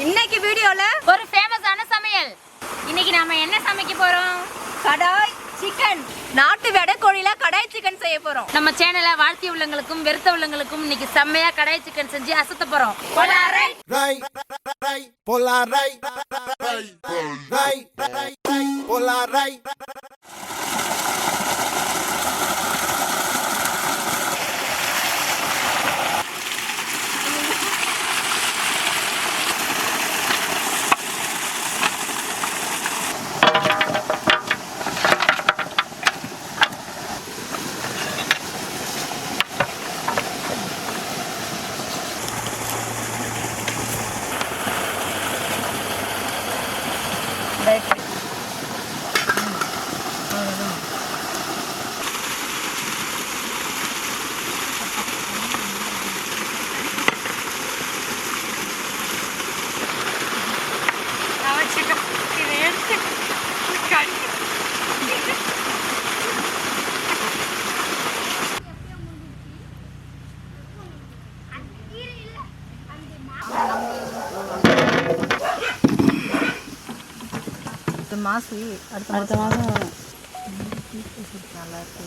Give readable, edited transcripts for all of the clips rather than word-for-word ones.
இன்னைக்கு வீடியோல ஒரு ஃபேமஸான சமையல். இன்னைக்கு நாம என்ன சமைக்க போறோம்? கடாய் சிக்கன். நாட்டு வெடை கோழில கடாய் சிக்கன் செய்ய போறோம். நம்ம சேனலை வாழ்த்தி உள்ளவங்களுக்கும் வெறுத்த உள்ளவங்களுக்கும் இன்னைக்கு செம்மையா கடாய் சிக்கன் செஞ்சு அசத்த போறோம். போலாரை போலாரை போலாரை. அடுத்த மாதம் வரும். நல்லா இருக்கு.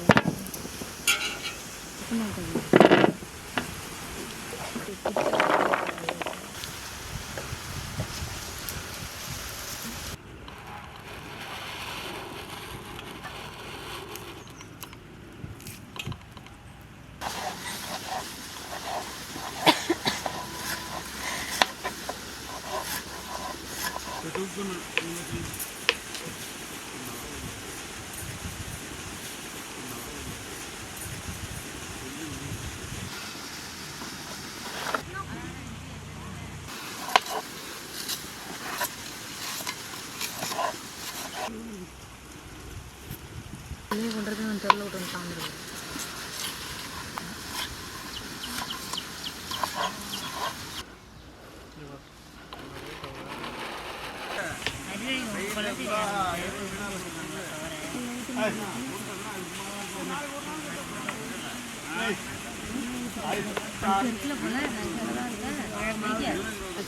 கொண்டு தெருல விட்டு தாண்டிடுவோம்.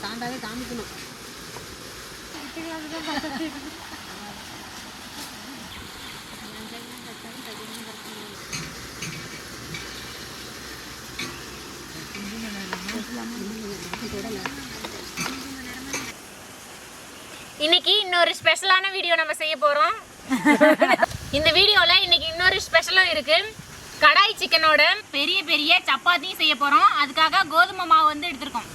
தாண்டாவே காமிக்கணும். இன்னைக்கு இன்னொரு ஸ்பெஷலான வீடியோ நம்ம செய்ய போறோம். இந்த வீடியோல இன்னைக்கு இன்னொரு ஸ்பெஷலும் இருக்கு. கடாய் சிக்கனோட பெரிய பெரிய சப்பாத்தியும் செய்ய போறோம். அதுக்காக கோதுமை மாவு வந்து எடுத்துருக்கோம்.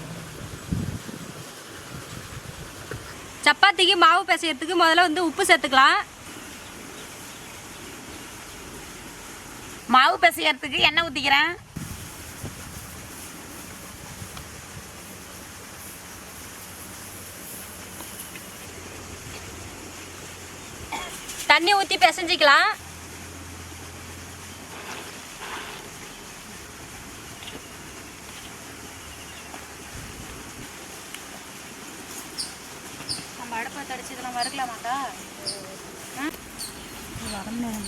சப்பாத்திக்கு மாவு பிசையறதுக்கு முதல்ல வந்து உப்பு சேர்த்துக்கலாம். மாவு பிசையறதுக்கு எண்ணெய் ஊற்றிக்கிறேன். தண்ணி ஊற்றி பிசைஞ்சிக்கலாம். நம்ம அடுப்பை தடிச்சு இதெல்லாம் வறுக்கலாமாக்கா? வரணும்.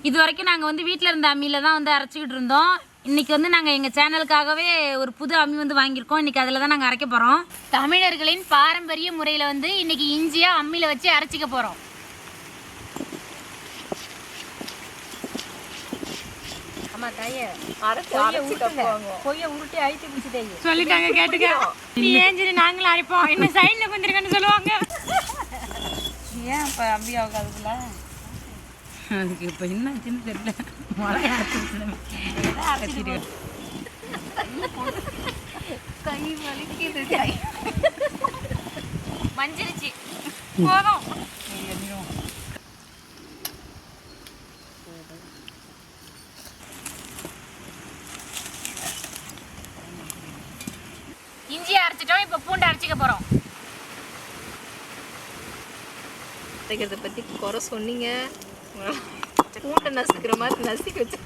இது வரைக்கும் நாங்கள் வந்து வீட்டில் இருந்த அம்மியில் தான் வந்து அரைச்சிக்கிட்டு இருந்தோம். இன்றைக்கி வந்து நாங்கள் எங்கள் சேனலுக்காகவே ஒரு புது அம்மி வந்து வாங்கியிருக்கோம். இன்றைக்கி அதில் தான் நாங்கள் அரைக்க போகிறோம். தமிழர்களின் பாரம்பரிய முறையில் வந்து இன்றைக்கி இஞ்சியாக அம்மியில் வச்சு அரைச்சிக்க போகிறோம். ஆமா தாயே பொய்ய உருட்டி அழித்து பிடிச்சி தாயே சொல்லிட்டாங்க கேட்டுக்க. நீ ஏன் சரி நாங்களும் அரைப்போம் என்ன சைட்ல வந்துருக்கன்னு சொல்லுவாங்க. ஏன் இப்போ அம்பி ஆகாதுல அதுக்கு இப்போ என்னாச்சுன்னு தெரியல. மழை அரைச்சிட்டு கை வலிக்குது மஞ்சிருச்சு போதும். இஞ்சி அரைச்சிட்டோம், இப்போ பூண்டு அரைச்சிக்க போறோம். அரைக்கிறத பத்தி குறை சொன்னீங்க, பூண்டை நசுக்கிற மாதிரி நசுக்கி வச்சு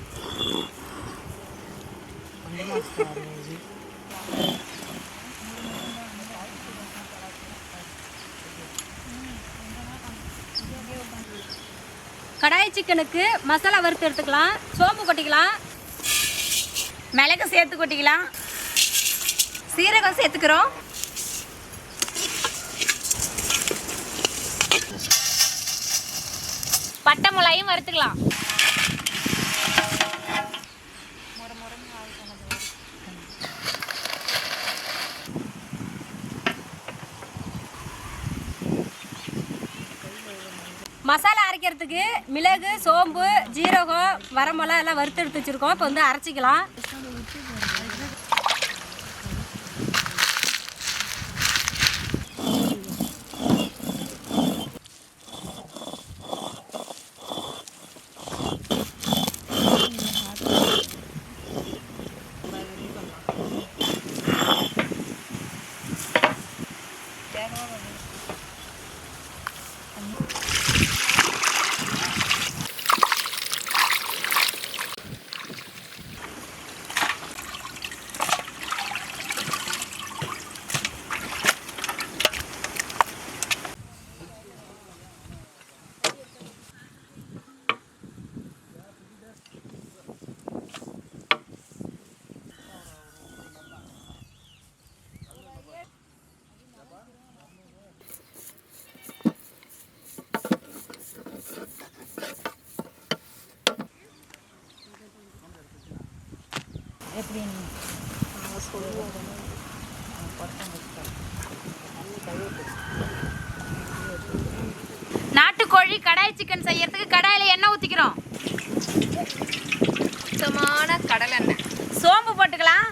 கடாய் சிக்கனுக்கு மசாலா வறுத்து எடுத்துக்கலாம். சோம்பு கொட்டிக்கலாம், மிளகு சேர்த்து கொட்டிக்கலாம், சீரகம் சேர்த்துக்கிறோம், பட்டை மிளகாயும் வறுத்துக்கலாம். மசாலா அரைக்கிறதுக்கு மிளகு, சோம்பு, ஜீரகம், வரமிளகா எல்லாம் வறுத்து எடுத்து வச்சுருக்கோம். இப்போ வந்து அரைச்சிக்கலாம். எப்படி நாட்டுக்கோழி கடாய் சிக்கன் செய்யறதுக்கு கடாயில எண்ணெய் ஊத்திக்கிறோம். சுத்தமான கடலை எண்ணெய், சோம்பு போட்டுக்கலாம்,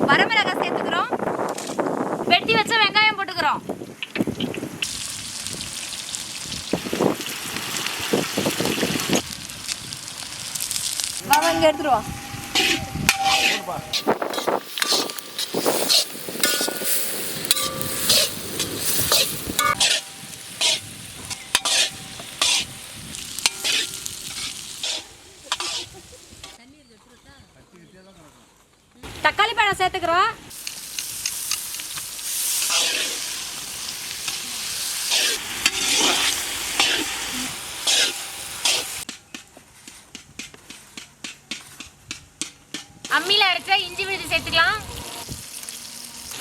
வரமிளகாய் சேர்த்துக்கிறோம், வெட்டி வச்ச வெங்காயம் போட்டுக்கிறோம். இங்கே எடுத்துருவோம். தக்காளி பழம் சேர்த்துக்கிறோம். அம்மியில அரைச்ச இஞ்சி விழுது சேர்த்துக்கலாம்,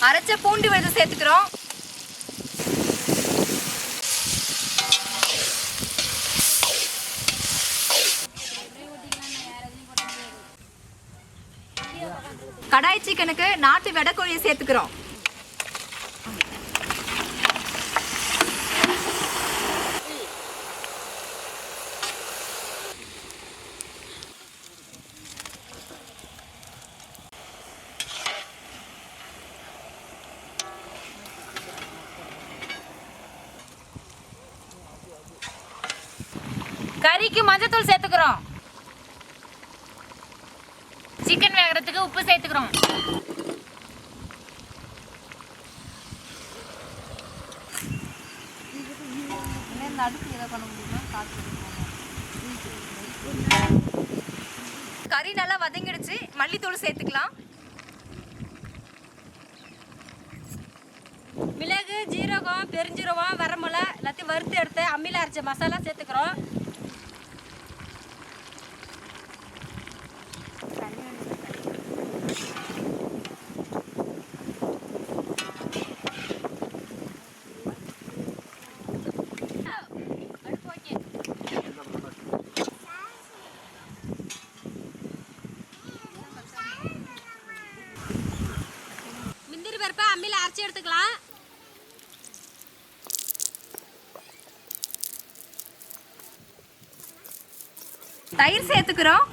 அரைச்ச பூண்டு விழுது சேர்த்துக்கிறோம், கடாய் சிக்கனுக்கு நாட்டு வெடைக்கோழியை சேர்த்துக்கிறோம், கறிக்கு மஞ்சத்தூள் சேர்த்துக்கிறோம், சிக்கன் வேகிறதுக்கு உப்பு சேர்த்துக்கிறோம். கறி நல்லா வதங்கிடுச்சு, மல்லித்தூள் சேர்த்துக்கலாம், மிளகு, ஜீரகம், பெருஞ்சீரகம், வரமிளகா எல்லாத்தையும் வறுத்து எடுத்து அம்மியில் அரைச்ச மசாலா சேர்த்துக்கிறோம். தாளிச்சு எடுத்துக்கலாம். தயிர் சேர்த்துக்கிறோம்.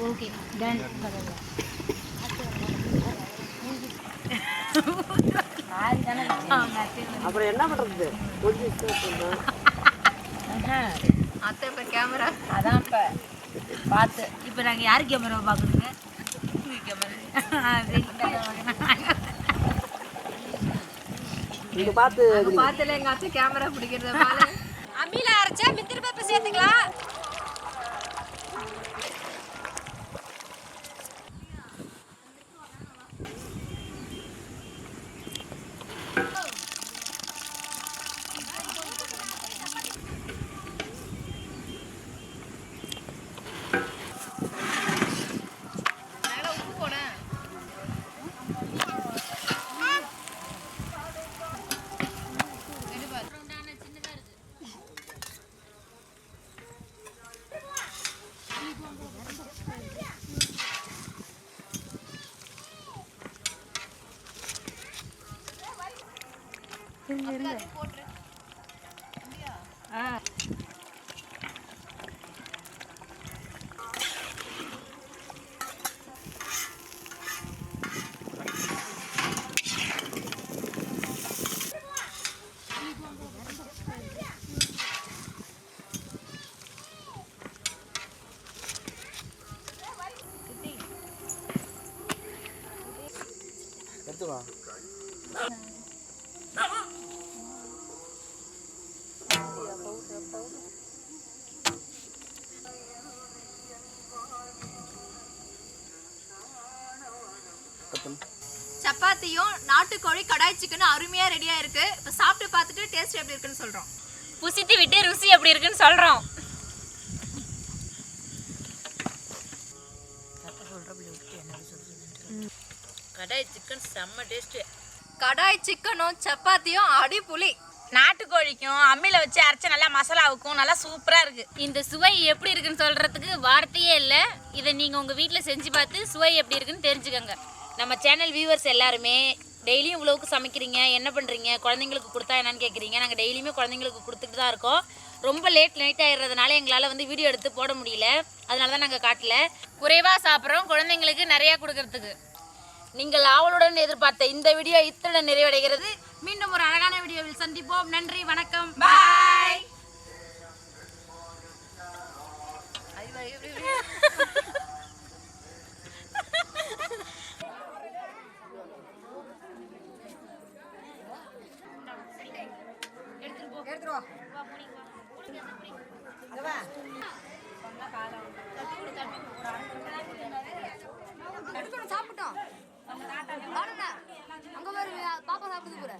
Okay done. அப்புறம் என்ன பண்றது? அத்தை இப்ப கேமரா அதான் இப்ப பார்த்து இப்போ நாங்கள் யார் கேமரா பார்க்கணுங்க? நீங்க பார்த்து பார்த்துல எங்க அத்தை கேமரா பிடிக்கிறத அம்மியில அரைச்சா மித்திரி பருப்பு சேர்த்துக்கலாம். உப்பு போனேன். எடுத்துவா. சப்பாத்தியும் நாட்டுக்கோழி கடாய் சிக்கனும் அருமையா ரெடியா இருக்கு. இப்ப சாப்பிட்டு பார்த்துட்டு டேஸ்ட் எப்படி இருக்குன்னு சொல்றோம். புசித்து விட்டு ருசி எப்படி இருக்குன்னு சொல்றோம். கடாய் சிக்கன் செம்ம டேஸ்ட். கடாய் சிக்கனும் சப்பாத்தியும் அடிப்புலி. நாட்டுக்கோழிக்கும் அம்மியில வச்சு அரைச்ச நல்லா மசாலாவுக்கும் நல்லா சூப்பரா இருக்கு. இந்த சுவை எப்படி இருக்குன்னு சொல்றதுக்கு வார்த்தையே இல்லை. இதை நீங்க உங்க வீட்டில் செஞ்சு பார்த்து சுவை எப்படி இருக்குன்னு தெரிஞ்சுக்கோங்க. நம்ம சேனல் வியூவர்ஸ் எல்லாருமே டெய்லியும் இவ்வளவுக்கு சமைக்கிறீங்க, என்ன பண்ணுறீங்க, குழந்தைங்களுக்கு கொடுத்தா என்னன்னு கேட்குறீங்க. நாங்கள் டெய்லியுமே குழந்தைங்களுக்கு கொடுத்துட்டு தான் இருக்கோம். ரொம்ப நைட் ஆயிடுறதுனால எங்களால் வந்து வீடியோ எடுத்து போட முடியல. அதனால தான் நாங்கள் காட்டல. குறைவாக சாப்பிட்றோம் குழந்தைங்களுக்கு நிறையா கொடுக்கறதுக்கு. நீங்கள் ஆவலுடன் எதிர்பார்த்த இந்த வீடியோ இத்துடன் நிறைவடைகிறது. மீண்டும் ஒரு அழகான வீடியோவில் சந்திப்போம். நன்றி, வணக்கம், பாய். சாப்பிட்டோம். அங்க பாரு பாப்பா சாப்பிடுது போற.